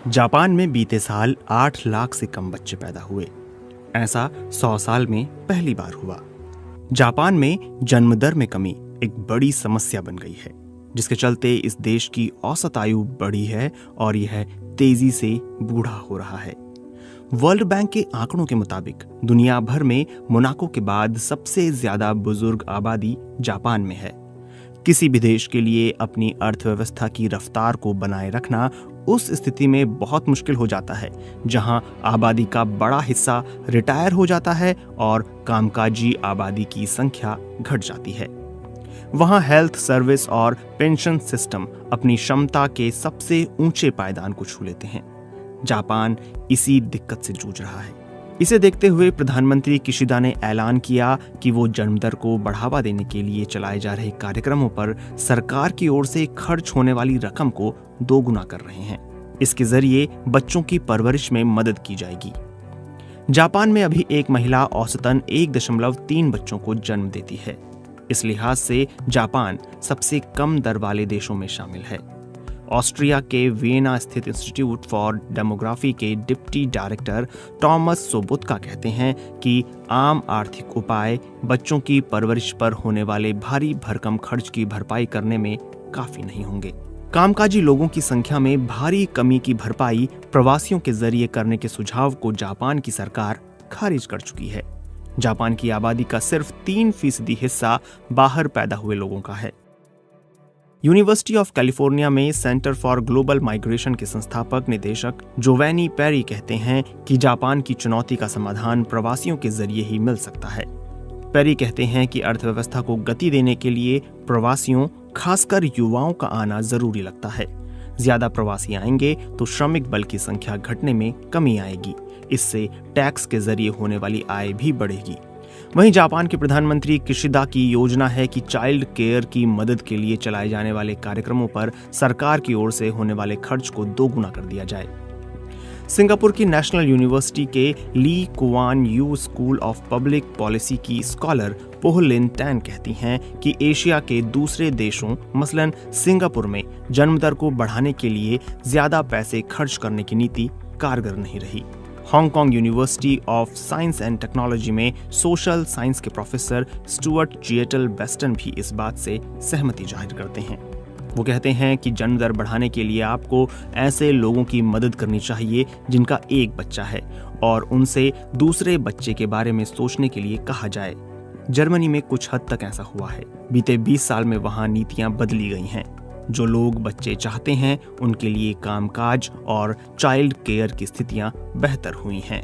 Japan में बीते साल 8 लाख से कम बच्चे पैदा हुए। ऐसा 100 साल में पहली बार हुआ। जापान में जन्म दर में कमी एक बड़ी समस्या बन गई है, जिसके चलते इस देश की औसत आयु बढ़ी है और यह तेजी से बूढ़ा हो रहा है। वर्ल्ड बैंक के आंकड़ों के मुताबिक दुनिया भर में मोनाको के बाद सबसे ज्यादा बुजुर्ग आबादी जापान में है। किसी भी देश के लिए अपनी अर्थव्यवस्था की रफ्तार को बनाए रखना उस स्थिति में बहुत मुश्किल हो जाता है जहां आबादी का बड़ा हिस्सा रिटायर हो जाता है और कामकाजी आबादी की संख्या घट जाती है। वहां हेल्थ सर्विस और पेंशन सिस्टम अपनी क्षमता के सबसे ऊंचे पायदान को छू लेते हैं। जापान इसी दिक्कत से जूझ रहा है। इसे देखते हुए प्रधानमंत्री किशिदा ने ऐलान किया कि वो जन्म दर को बढ़ावा देने के लिए चलाए जा रहे कार्यक्रमों पर सरकार की ओर से खर्च होने वाली रकम को दोगुना कर रहे हैं। इसके जरिए बच्चों की परवरिश में मदद की जाएगी। जापान में अभी एक महिला औसतन 1.3 बच्चों को जन्म देती है। इस लिहाज से जापान सबसे कम दर वाले देशों में शामिल है। ऑस्ट्रिया के वियना स्थित इंस्टीट्यूट फॉर डेमोग्राफी के डिप्टी डायरेक्टर टॉमस सोबोत्का कहते हैं कि आम आर्थिक उपाय बच्चों की परवरिश पर होने वाले भारी भरकम खर्च की भरपाई करने में काफी नहीं होंगे। कामकाजी लोगों की संख्या में भारी कमी की भरपाई प्रवासियों के जरिए करने के सुझाव को जापान की सरकार खारिज कर चुकी है। जापान की आबादी का सिर्फ 3% हिस्सा बाहर पैदा हुए लोगों का है। यूनिवर्सिटी ऑफ कैलिफोर्निया में सेंटर फॉर ग्लोबल माइग्रेशन के संस्थापक निदेशक जोवेनी पेरी कहते हैं कि जापान की चुनौती का समाधान प्रवासियों के जरिए ही मिल सकता है। पेरी कहते हैं कि अर्थव्यवस्था को गति देने के लिए प्रवासियों, खासकर युवाओं का आना जरूरी लगता है। ज्यादा प्रवासी आएंगे तो श्रमिक बल की संख्या घटने में कमी आएगी। इससे टैक्स के जरिए होने वाली आय भी बढ़ेगी। वहीं जापान के प्रधानमंत्री किशिदा की योजना है कि चाइल्ड केयर की मदद के लिए चलाए जाने वाले कार्यक्रमों पर सरकार की ओर से होने वाले खर्च को दोगुना कर दिया जाए। सिंगापुर की नेशनल यूनिवर्सिटी के Lee Kuan Yew school of public policy की स्कॉलर पोह लिन टैन कहती हैं कि एशिया के दूसरे देशों मसलन सिंगापुर में जन्म दर को बढ़ाने के लिए ज्यादा पैसे खर्च करने की नीति कारगर नहीं रही। Hong Kong university of science and technology में सोशल साइंस के प्रोफेसर स्टुअर्ट जिएटल बेस्टन भी इस बात से सहमति जाहिर करते हैं। वो कहते हैं कि जन्म दर बढ़ाने के लिए आपको ऐसे लोगों की मदद करनी चाहिए जिनका एक बच्चा है और उनसे दूसरे बच्चे के बारे में सोचने के लिए कहा जाए। जर्मनी में कुछ हद तक ऐसा हुआ है। बीते 20 साल में वहां नीतियां बदली गई हैं। जो लोग बच्चे चाहते हैं उनके लिए कामकाज और चाइल्ड केयर की स्थितियां बेहतर हुई हैं।